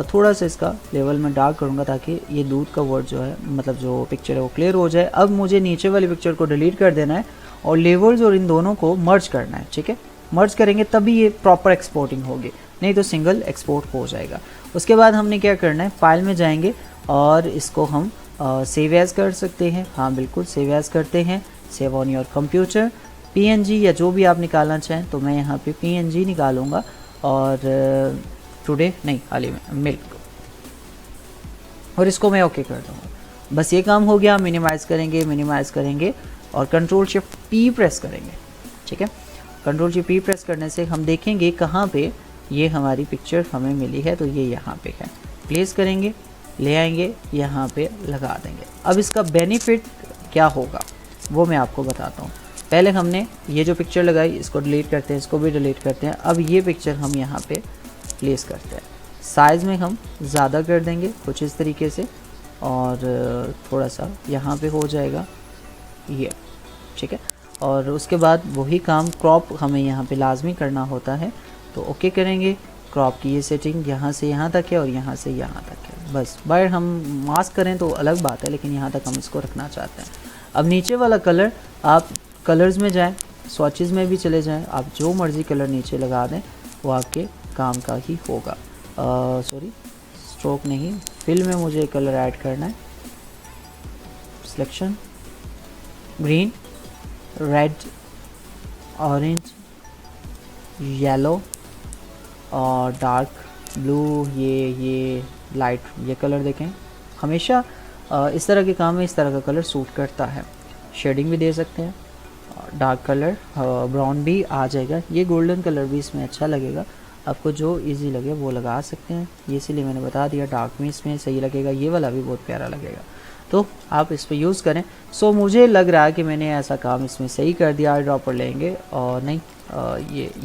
थोड़ा सा इसका लेवल में डार्क करूँगा ताकि ये दूध का वर्ड जो है मतलब जो पिक्चर है वो क्लियर हो जाए। अब मुझे नीचे वाली पिक्चर को डिलीट कर देना है और लेवल्स और इन दोनों को मर्ज करना है। ठीक है, मर्ज करेंगे तभी ये प्रॉपर एक्सपोर्टिंग होगी, नहीं तो सिंगल एक्सपोर्ट हो जाएगा। उसके बाद हमने क्या करना है, फाइल में जाएंगे और इसको हम सेव एज़ कर सकते हैं। हाँ बिल्कुल, सेव एज़ करते हैं, save on your computer, PNG या जो भी आप निकालना चाहें। तो मैं यहाँ पे PNG निकालूंगा और टुडे नहीं खाली में मिल्क, और इसको मैं ओके कर दूँगा। बस ये काम हो गया। मिनिमाइज़ करेंगे और कंट्रोल शिफ्ट P प्रेस करेंगे। ठीक है, कंट्रोल शिफ्ट P प्रेस करने से हम देखेंगे कहाँ पे ये हमारी पिक्चर हमें मिली है, तो ये यहाँ पे है। प्लेस करेंगे, ले आएंगे, यहाँ पे लगा देंगे। अब इसका बेनिफिट क्या होगा वो मैं आपको बताता हूँ। पहले हमने ये जो पिक्चर लगाई इसको डिलीट करते हैं, इसको भी डिलीट करते हैं। अब ये पिक्चर हम यहाँ पे प्लेस करते हैं। साइज़ में हम ज़्यादा कर देंगे कुछ इस तरीके से और थोड़ा सा यहाँ पे हो जाएगा ये। ठीक है, और उसके बाद वही काम क्रॉप हमें यहाँ पे लाजमी करना होता है, तो ओके करेंगे। क्रॉप की ये सेटिंग यहाँ से यहाँ तक है और यहाँ से यहाँ तक है। बस बाहर हम मास्क करें तो अलग बात है, लेकिन यहाँ तक हम इसको रखना चाहते हैं। अब नीचे वाला कलर, आप कलर्स में जाएं, स्वॉचेस में भी चले जाएं, आप जो मर्ज़ी कलर नीचे लगा दें वो आपके काम का ही होगा। सॉरी, स्ट्रोक नहीं, फिल में मुझे कलर ऐड करना है। Selection, green, red, orange, yellow और डार्क ब्लू, ये लाइट, ये कलर देखें। हमेशा इस तरह के काम में इस तरह का कलर सूट करता है। शेडिंग भी दे सकते हैं, डार्क कलर ब्राउन भी आ जाएगा। ये गोल्डन कलर भी इसमें अच्छा लगेगा, आपको जो इजी लगे वो लगा सकते हैं। ये इसीलिए मैंने बता दिया, डार्क में इसमें सही लगेगा। ये वाला भी बहुत प्यारा लगेगा, तो आप इस पर यूज़ करें। सो मुझे लग रहा है कि मैंने ऐसा काम इसमें सही कर दिया। आई ड्रॉपर लेंगे और नहीं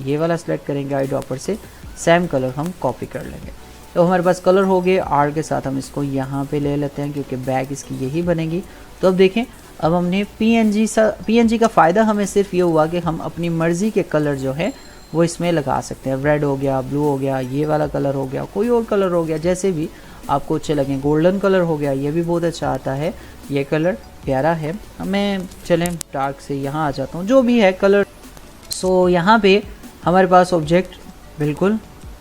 ये वाला सेलेक्ट करेंगे, आई ड्रॉपर से सेम कलर हम कॉपी कर लेंगे। तो हमारे पास कलर हो गए। आर के साथ हम इसको यहाँ पे ले लेते हैं क्योंकि बैग इसकी यही बनेगी। तो अब देखें, अब हमने PNG का फ़ायदा हमें सिर्फ ये हुआ कि हम अपनी मर्ज़ी के कलर जो है वो इसमें लगा सकते हैं। रेड हो गया, ब्लू हो गया, ये वाला कलर हो गया, कोई और कलर हो गया, जैसे भी आपको अच्छे लगें। गोल्डन कलर हो गया, ये भी बहुत अच्छा आता है, ये कलर प्यारा है। मैं चलें डार्क से यहाँ आ जाता हूँ, जो भी है कलर। सो यहाँ पे हमारे पास ऑब्जेक्ट बिल्कुल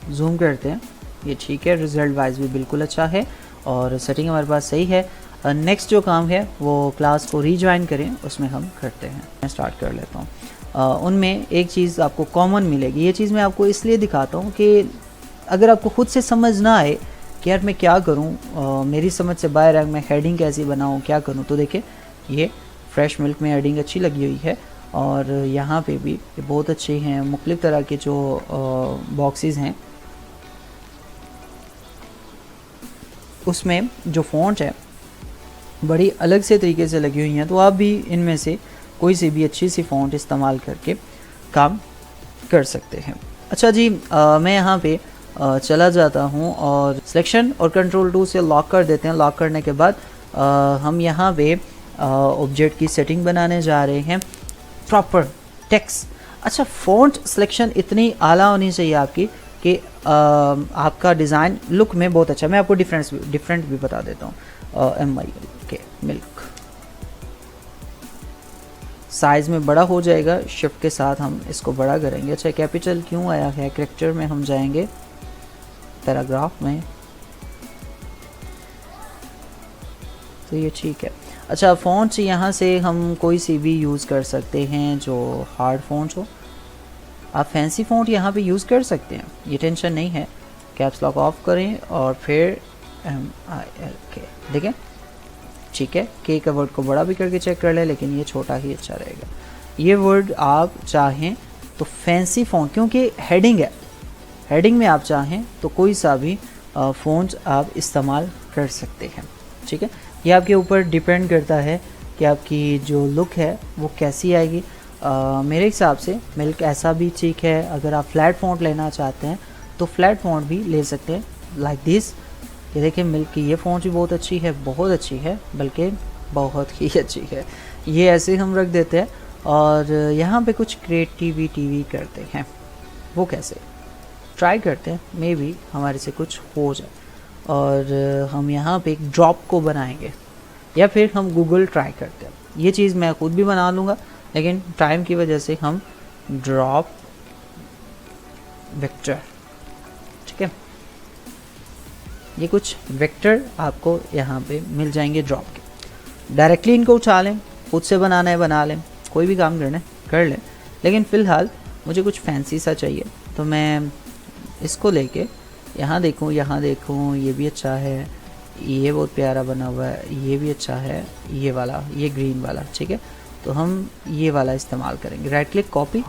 जूम करते हैं, ये ठीक है, रिजल्ट वाइज भी बिल्कुल अच्छा है और सेटिंग हमारे पास सही है। नेक्स्ट जो काम है वो क्लास को रीज्वाइन करें, उसमें हम करते हैं। मैं स्टार्ट कर लेता हूँ। उनमें एक चीज़ आपको कॉमन मिलेगी। ये चीज़ मैं आपको इसलिए दिखाता हूँ कि अगर आपको खुद से समझ ना आए कि यार मैं क्या करूँ, मेरी समझ से बाहर है, मैं हेडिंग कैसी बनाऊँ, क्या करूँ, तो देखिए ये फ्रेश मिल्क में हेडिंग अच्छी लगी हुई है और यहाँ पे भी ये बहुत अच्छे हैं। मुख्तलिफ़ तरह के जो बॉक्सेस हैं उसमें जो फ़ॉन्ट है बड़ी अलग से तरीके से लगी हुई हैं, तो आप भी इनमें से कोई सी भी अच्छी सी फ़ॉन्ट इस्तेमाल करके काम कर सकते हैं। अच्छा जी, मैं यहाँ पे चला जाता हूँ और सिलेक्शन और कंट्रोल 2 से लॉक कर देते हैं। लॉक करने के बाद हम यहाँ पे ऑब्जेक्ट की सेटिंग बनाने जा रहे हैं, प्रॉपर टेक्स्ट। अच्छा, फ़ॉन्ट सिलेक्शन इतनी आला होनी चाहिए आपकी कि आपका डिज़ाइन लुक में बहुत अच्छा। मैं आपको डिफरेंट भी बता देता हूँ। MILK मिल्क साइज़ में बड़ा हो जाएगा, शिफ्ट के साथ हम इसको बड़ा करेंगे। अच्छा, कैपिटल क्यों आया है, कैरेक्टर में हम जाएंगे, पैराग्राफ में, तो ये ठीक है। अच्छा, फ़ॉन्ट यहाँ से हम कोई सी भी यूज़ कर सकते हैं जो हार्ड फ़ॉन्ट हो। आप फैंसी फ़ॉन्ट यहाँ पे यूज़ कर सकते हैं, ये टेंशन नहीं है। कैप्स लॉक ऑफ करें और फिर MILK देखें, ठीक है। के का वर्ड को बड़ा भी करके चेक कर लें, लेकिन ये छोटा ही अच्छा रहेगा। ये वर्ड आप चाहें तो फैंसी फ़ॉन्ट, क्योंकि हेडिंग है, हेडिंग में आप चाहें तो कोई सा भी फ़ॉन्ट आप इस्तेमाल कर सकते हैं, ठीक है। ये आपके ऊपर डिपेंड करता है कि आपकी जो लुक है वो कैसी आएगी। मेरे हिसाब से मिल्क ऐसा भी ठीक है। अगर आप फ्लैट फ़ॉन्ट लेना चाहते हैं तो फ्लैट फ़ॉन्ट भी ले सकते हैं, लाइक दिस। ये देखिए मिल्क की ये फ़ॉन्ट भी बहुत अच्छी है, बहुत अच्छी है, बल्कि बहुत ही अच्छी है। ये ऐसे हम रख देते हैं और यहाँ पे कुछ क्रिएटिविटी भी करते हैं। वो कैसे, ट्राई करते हैं, मे बी हमारे से कुछ हो जाए। और हम यहाँ पे एक ड्रॉप को बनाएंगे, या फिर हम गूगल ट्राई करते हैं। ये चीज़ मैं खुद भी बना लूँगा, लेकिन टाइम की वजह से हम ड्रॉप वेक्टर, ठीक है। ये कुछ वेक्टर आपको यहाँ पे मिल जाएंगे ड्रॉप के। डायरेक्टली इनको उठा लें, खुद से बनाना है बना लें, कोई भी काम करना है कर लें, लेकिन फ़िलहाल मुझे कुछ फैंसी सा चाहिए, तो मैं इसको लेके यहाँ देखूँ, ये भी अच्छा है, ये बहुत प्यारा बना हुआ है, ये भी अच्छा है, ये वाला, ये ग्रीन वाला, ठीक है। तो हम ये वाला इस्तेमाल करेंगे। Right click copy.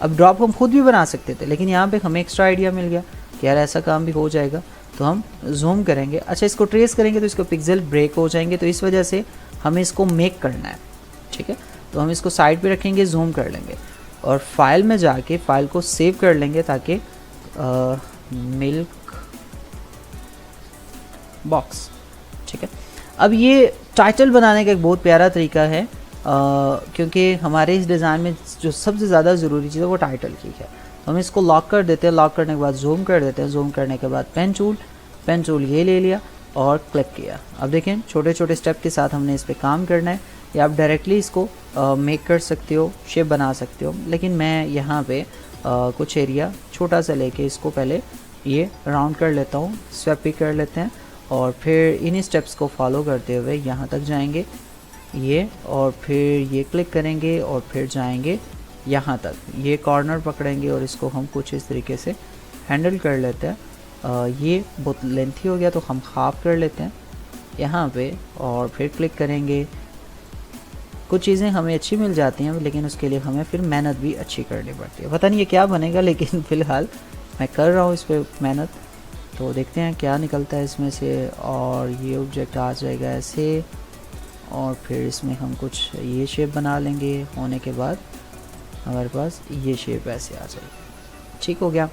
अब ड्रॉप हम खुद भी बना सकते थे, लेकिन यहाँ पे हमें एक्स्ट्रा आइडिया मिल गया कि यार ऐसा काम भी हो जाएगा, तो हम जूम करेंगे। अच्छा, इसको ट्रेस करेंगे तो इसको पिक्सल ब्रेक हो जाएंगे, तो इस वजह से हमें इसको मेक करना है, ठीक है। तो हम इसको साइड पे रखेंगे, जूम कर लेंगे और फाइल में जाके फाइल को सेव कर लेंगे, ताकि मिल्क बॉक्स, ठीक है। अब ये टाइटल बनाने का एक बहुत प्यारा तरीका है, क्योंकि हमारे इस डिज़ाइन में जो सबसे ज़्यादा ज़रूरी चीज़ है वो टाइटल की है। तो हम इसको लॉक कर देते हैं, लॉक करने के बाद जूम कर देते हैं, जूम करने के बाद पेन टूल ये ले लिया और क्लिक किया। अब देखें छोटे छोटे स्टेप के साथ हमने इस पर काम करना है, या आप डायरेक्टली इसको मेक कर सकते हो, शेप बना सकते हो, लेकिन मैं यहाँ पे कुछ एरिया छोटा सा लेके इसको पहले ये राउंड कर लेता हूँ, स्वेप भी कर लेते हैं, और फिर इन स्टेप्स को फॉलो करते हुए यहाँ तक जाएंगे ये, और फिर ये क्लिक करेंगे और फिर जाएंगे यहाँ तक, ये कॉर्नर पकड़ेंगे और इसको हम कुछ इस तरीके से हैंडल कर लेते हैं। ये बहुत लेंथी हो गया तो हम हाफ कर लेते हैं यहाँ पे, और फिर क्लिक करेंगे। कुछ चीज़ें हमें अच्छी मिल जाती हैं, लेकिन उसके लिए हमें फिर मेहनत भी अच्छी करनी पड़ती है। पता नहीं ये क्या बनेगा, लेकिन फ़िलहाल मैं कर रहा हूँ इस पर मेहनत, तो देखते हैं क्या निकलता है इसमें से। और ये ऑब्जेक्ट आ जाएगा ऐसे, और फिर इसमें हम कुछ ये शेप बना लेंगे, होने के बाद हमारे पास ये शेप ऐसे आ जाएगी, ठीक हो गया।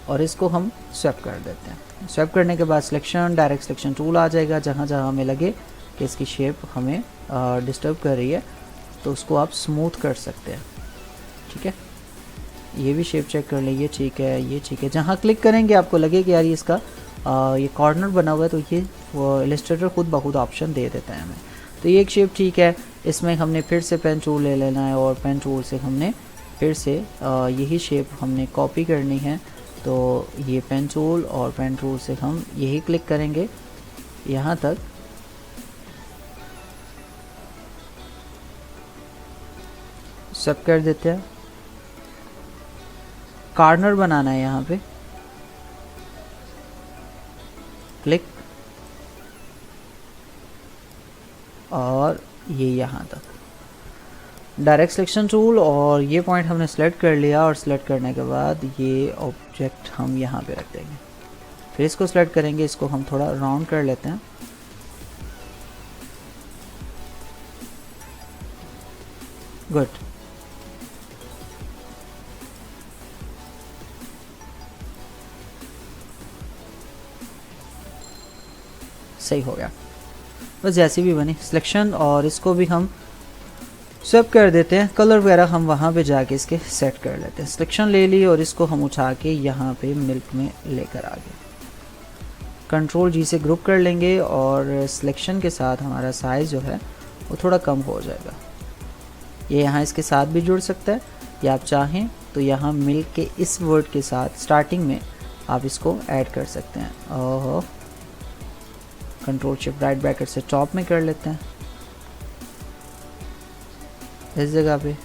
और इसको हम स्वैप कर देते हैं। स्वैप करने के बाद सिलेक्शन, डायरेक्ट सिलेक्शन टूल आ जाएगा। जहाँ जहाँ हमें लगे कि इसकी शेप हमें डिस्टर्ब कर रही है, तो उसको आप स्मूथ कर सकते हैं, ठीक है। ये भी शेप चेक कर लें, ये ठीक है, ये ठीक है। जहाँ क्लिक करेंगे आपको लगे कि यार ये इसका ये कॉर्नर बना हुआ है, तो ये वो इलस्ट्रेटर खुद ब खुद ऑप्शन दे देता है हमें। तो ये एक शेप ठीक है। इसमें हमने फिर से पेन टूल ले लेना है, और पेन टूल से हमने फिर से यही शेप हमने कॉपी करनी है। तो ये पेन टूल, और पेन टूल से हम यही क्लिक करेंगे यहाँ तक, सब कर देते हैं। कॉर्नर बनाना है यहाँ पे, क्लिक, और ये यहाँ तक डायरेक्ट सिलेक्शन टूल, और ये पॉइंट हमने सेलेक्ट कर लिया। और सेलेक्ट करने के बाद ये ऑब्जेक्ट हम यहाँ पे रख देंगे, फिर इसको सेलेक्ट करेंगे, इसको हम थोड़ा राउंड कर लेते हैं। गुड, सही हो गया। बस जैसी भी बनी सिलेक्शन, और इसको भी हम स्वैप कर देते हैं। कलर वगैरह हम वहाँ पे जाके इसके सेट कर लेते हैं। सिलेक्शन ले ली और इसको हम उठा के यहाँ पे मिल्क में लेकर आ गए। कंट्रोल जी से ग्रुप कर लेंगे, और सिलेक्शन के साथ हमारा साइज़ जो है वो थोड़ा कम हो जाएगा। ये यहाँ इसके साथ भी जुड़ सकता है, या आप चाहें तो यहाँ मिल्क के इस वर्ड के साथ स्टार्टिंग में आप इसको ऐड कर सकते हैं। ओहो, कंट्रोल शिफ्ट राइट ब्रैकेट से टॉप में कर लेते हैं इस जगह पे,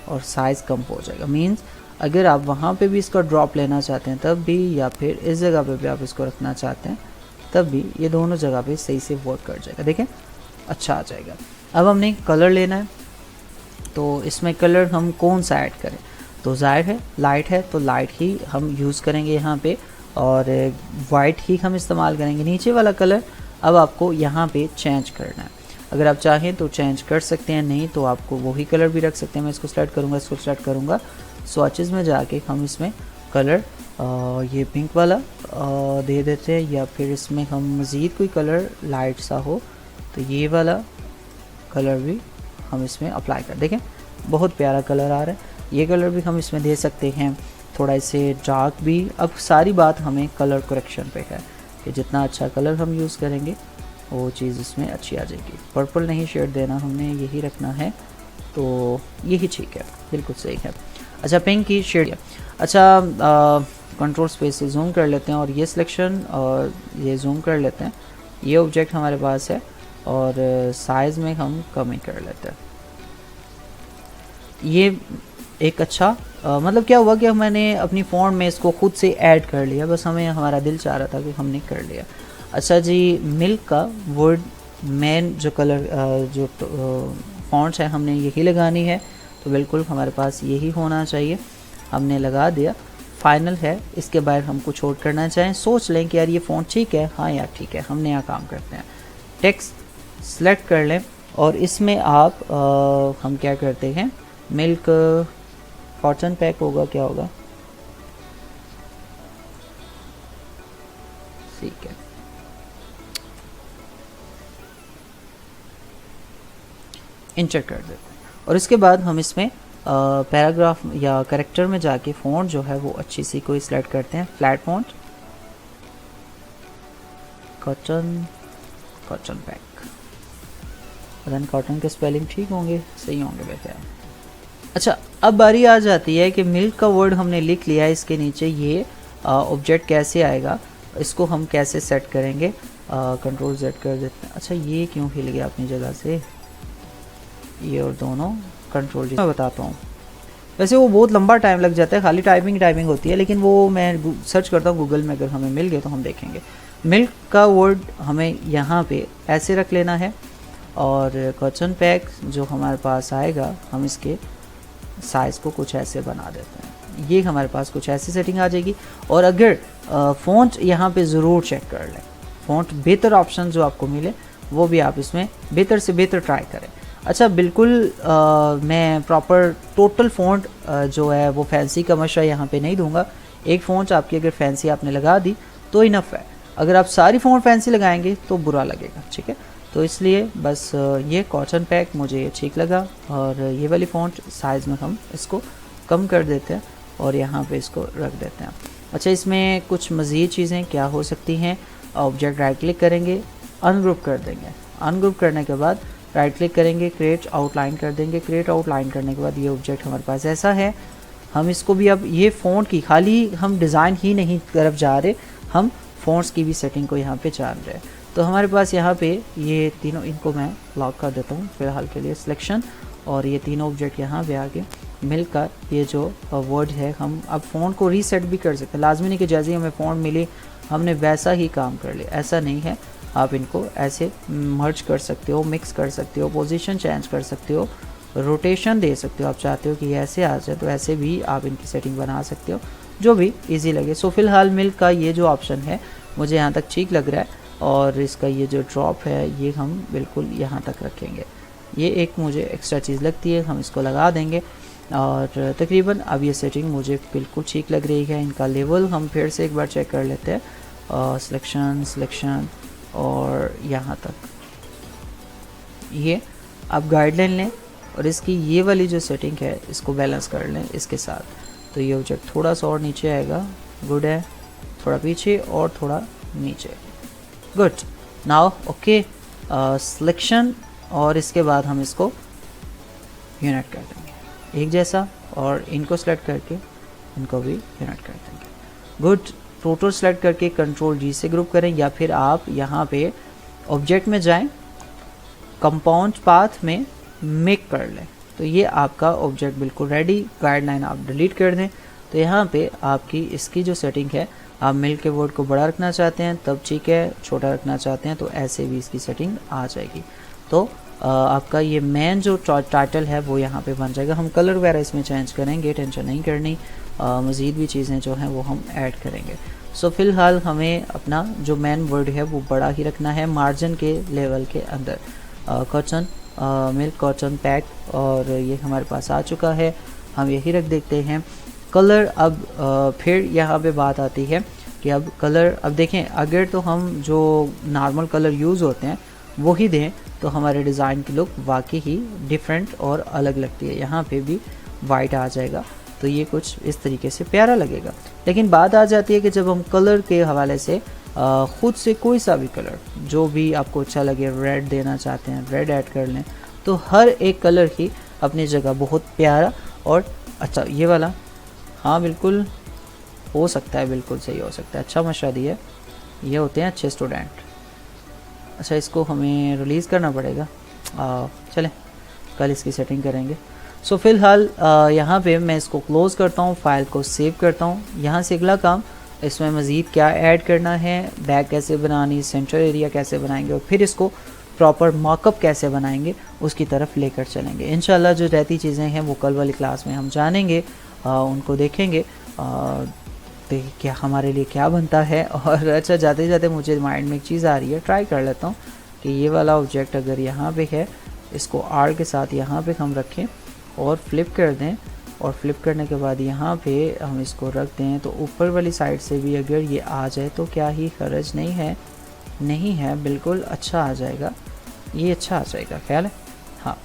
और साइज़ कम हो जाएगा। मींस अगर आप वहाँ पे भी इसका ड्रॉप लेना चाहते हैं तब भी, या फिर इस जगह पे भी आप इसको रखना चाहते हैं तब भी, ये दोनों जगह पे सही से वर्क कर जाएगा। देखें अच्छा आ जाएगा। अब हमने कलर लेना है, तो इसमें कलर हम कौन सा ऐड करें, तो ज़ाहिर है लाइट है तो लाइट ही हम यूज़ करेंगे यहाँ पे, और वाइट ही हम इस्तेमाल करेंगे। नीचे वाला कलर अब आपको यहाँ पे चेंज करना है। अगर आप चाहें तो चेंज कर सकते हैं, नहीं तो आपको वही कलर भी रख सकते हैं। मैं इसको सेलेक्ट करूँगा, इसको सेलेक्ट करूँगा, स्वॉचेस में जाके हम इसमें कलर ये पिंक वाला दे देते हैं, या फिर इसमें हम मज़ीद कोई कलर लाइट सा हो तो ये वाला कलर भी हम इसमें अप्लाई कर देखें। बहुत प्यारा कलर आ रहा है। ये कलर भी हम इसमें दे सकते हैं, थोड़ा इसे डार्क भी। अब सारी बात हमें कलर करेक्शन पे है कि जितना अच्छा कलर हम यूज़ करेंगे वो चीज़ इसमें अच्छी आ जाएगी। पर्पल नहीं शेड देना, हमने यही रखना है, तो यही ठीक है, बिल्कुल सही है। अच्छा, पिंक की शेड। अच्छा, कंट्रोल स्पेस से जूम कर लेते हैं और ये सिलेक्शन और ये जूम कर लेते हैं। ये ऑब्जेक्ट हमारे पास है और साइज़ में हम कमी कर लेते हैं। ये एक अच्छा मतलब क्या हुआ कि मैंने अपनी फ़ोन में इसको खुद से ऐड कर लिया, बस हमें हमारा दिल चाह रहा था कि हमने कर लिया। अच्छा जी, मिल्क का वर्ड मेन जो कलर जो फॉन्ट्स है हमने यही लगानी है, तो बिल्कुल हमारे पास यही होना चाहिए। हमने लगा दिया, फाइनल है। इसके बाद हम कुछ और करना चाहें, सोच लें कि यार ये फ़ॉन्ट ठीक है, हाँ यार ठीक है, हम नया काम करते हैं। टेक्स्ट सेलेक्ट कर लें और इसमें आप हम क्या करते हैं, मिल्क कॉटन पैक होगा, क्या होगा, ठीक है, इंटर कर देते हैं। और इसके बाद हम इसमें पैराग्राफ या कैरेक्टर में जाके फ़ॉन्ट जो है वो अच्छी सी कोई सिलेक्ट करते हैं, फ्लैट फ़ॉन्ट, कॉटन पैक। पता नहीं कॉटन के स्पेलिंग ठीक होंगे, सही होंगे वैसे। अच्छा, अब बारी आ जाती है कि मिल्क का वर्ड हमने लिख लिया है, इसके नीचे ये ऑब्जेक्ट कैसे आएगा, इसको हम कैसे सेट करेंगे। कंट्रोल Z कर देते हैं। अच्छा, ये क्यों हिल गया अपनी जगह से, ये और दोनों कंट्रोल जी मैं बताता हूँ। वैसे वो बहुत लंबा टाइम लग जाता है, खाली टाइपिंग होती है, लेकिन वो मैं सर्च करता हूँ गूगल में, अगर हमें मिल गए तो हम देखेंगे। मिल्क का वर्ड हमें यहाँ पे ऐसे रख लेना है और कॉटन पैक जो हमारे पास आएगा हम इसके साइज़ को कुछ ऐसे बना देते हैं। ये हमारे पास कुछ ऐसी सेटिंग आ जाएगी। और अगर फ़ॉन्ट यहाँ पे ज़रूर चेक कर लें, फ़ॉन्ट बेहतर ऑप्शन जो आपको मिले वो भी आप इसमें बेहतर से बेहतर ट्राई करें। अच्छा, बिल्कुल मैं प्रॉपर टोटल फ़ॉन्ट जो है वो फैंसी का मशा यहाँ पे नहीं दूंगा। एक फ़ॉन्ट आपकी अगर फैंसी आपने लगा दी तो इनफ है, अगर आप सारी फ़ॉन्ट फैंसी लगाएंगे तो बुरा लगेगा, ठीक है। तो इसलिए बस ये कॉटन पैक मुझे ये ठीक लगा और ये वाली फ़ॉन्ट साइज़ में हम इसको कम कर देते हैं और यहाँ पे इसको रख देते हैं। अच्छा, इसमें कुछ मज़ीद चीज़ें क्या हो सकती हैं, ऑब्जेक्ट राइट क्लिक करेंगे, अनग्रुप कर देंगे, अनग्रुप करने के बाद राइट क्लिक करेंगे, क्रिएट आउटलाइन कर देंगे। क्रिएट आउटलाइन करने के बाद ये ऑब्जेक्ट हमारे पास ऐसा है। हम इसको भी अब ये फ़ॉन्ट की खाली हम डिज़ाइन ही नहीं तरफ जा रहे, हम फ़ॉन्ट्स की भी सेटिंग को यहाँ पे जान रहे हैं। तो हमारे पास यहाँ पे ये तीनों, इनको मैं लॉक कर देता हूँ फ़िलहाल के लिए, सिलेक्शन, और ये तीनों ऑब्जेक्ट यहाँ पे आके मिलकर ये जो वर्ड है हम अब फ़ॉन्ट को रीसेट भी कर सकते हैं। लाजमी नहीं कि जैसे ही हमें फ़ॉन्ट मिली हमने वैसा ही काम कर लिया, ऐसा नहीं है। आप इनको ऐसे मर्ज कर सकते हो, मिक्स कर सकते हो, पोजीशन चेंज कर सकते हो, रोटेशन दे सकते हो। आप चाहते हो कि ऐसे आ जाए तो ऐसे भी आप इनकी सेटिंग बना सकते हो, जो भी इजी लगे। सो फिलहाल मिल्क का ये जो ऑप्शन है मुझे यहाँ तक ठीक लग रहा है और इसका ये जो ड्रॉप है ये हम बिल्कुल यहाँ तक रखेंगे। ये एक मुझे एक्स्ट्रा चीज़ लगती है, हम इसको लगा देंगे और तकरीबन अब ये सेटिंग मुझे बिल्कुल ठीक लग रही है। इनका लेवल हम फिर से एक बार चेक कर लेते हैं, सिलेक्शन और यहाँ तक। ये आप गाइडलाइन लें और इसकी ये वाली जो सेटिंग है इसको बैलेंस कर लें इसके साथ, तो ये ऑब्जेक्ट थोड़ा सा और नीचे आएगा, गुड है, थोड़ा पीछे और थोड़ा नीचे, गुड। नाउ ओके, सिलेक्शन और इसके बाद हम इसको यूनिट कर देंगे एक जैसा और इनको सेलेक्ट करके इनको भी यूनिट कर देंगे, गुड। टोटल सेलेक्ट करके कंट्रोल G से ग्रुप करें या फिर आप यहाँ पे ऑब्जेक्ट में जाएं, कंपाउंड पाथ में मेक कर लें, तो ये आपका ऑब्जेक्ट बिल्कुल रेडी। गाइडलाइन आप डिलीट कर दें, तो यहाँ पे आपकी इसकी जो सेटिंग है, आप मिल्क के वर्ड को बड़ा रखना चाहते हैं तब ठीक है, छोटा रखना चाहते हैं तो ऐसे भी इसकी सेटिंग आ जाएगी। तो आपका ये मेन जो टाइटल है वो यहाँ पे बन जाएगा। हम कलर वगैरह इसमें चेंज करेंगे, टेंशन नहीं करनी, मज़ीद भी चीज़ें जो हैं वो हम ऐड करेंगे। सो फ़िलहाल हमें अपना जो मेन वर्ड है वो बड़ा ही रखना है मार्जिन के लेवल के अंदर। कॉटन मिल्क कॉटन पैक, और ये हमारे पास आ चुका है, हम यही रख देते हैं। कलर अब फिर यहाँ पे बात आती है कि अब कलर, अब देखें अगर तो हम जो नॉर्मल कलर यूज़ होते हैं वो ही दें तो हमारे डिज़ाइन की लुक वाकई ही डिफरेंट और अलग लगती है। यहाँ पे भी वाइट आ जाएगा तो ये कुछ इस तरीके से प्यारा लगेगा। लेकिन बात आ जाती है कि जब हम कलर के हवाले से ख़ुद से कोई सा भी कलर जो भी आपको अच्छा लगे, रेड देना चाहते हैं रेड ऐड कर लें, तो हर एक कलर ही अपनी जगह बहुत प्यारा और अच्छा। ये वाला हाँ बिल्कुल हो सकता है, बिल्कुल सही हो सकता है, अच्छा मशवरा दिया। ये होते हैं अच्छे स्टूडेंट। अच्छा इसको हमें रिलीज़ करना पड़ेगा, चलें कल इसकी सेटिंग करेंगे। सो फ़िलहाल यहाँ पे मैं इसको क्लोज़ करता हूँ, फ़ाइल को सेव करता हूँ। यहाँ से अगला काम, इसमें मज़ीद क्या ऐड करना है, बैक कैसे बनानी, सेंटर एरिया कैसे बनाएंगे और फिर इसको प्रॉपर मॉकअप कैसे बनाएंगे उसकी तरफ लेकर चलेंगे। इंशाल्लाह जो रहती चीज़ें हैं वो कल वाली क्लास में हम जानेंगे, उनको देखेंगे, देखिए क्या हमारे लिए क्या बनता है। और अच्छा जाते जाते मुझे माइंड में एक चीज़ आ रही है, ट्राई कर लेता हूँ कि ये वाला ऑब्जेक्ट अगर यहाँ पे है, इसको आर के साथ यहाँ पे हम रखें और फ्लिप कर दें, और फ्लिप करने के बाद यहाँ पे हम इसको रख दें तो ऊपर वाली साइड से भी अगर ये आ जाए तो क्या ही हर्ज नहीं है, नहीं है, बिल्कुल अच्छा आ जाएगा, ये अच्छा आ जाएगा, ख्याल है। हाँ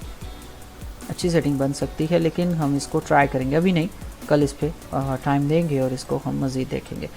अच्छी सेटिंग बन सकती है, लेकिन हम इसको ट्राई करेंगे, अभी नहीं, कल इस पर टाइम देंगे और इसको हम मज़ीद देखेंगे।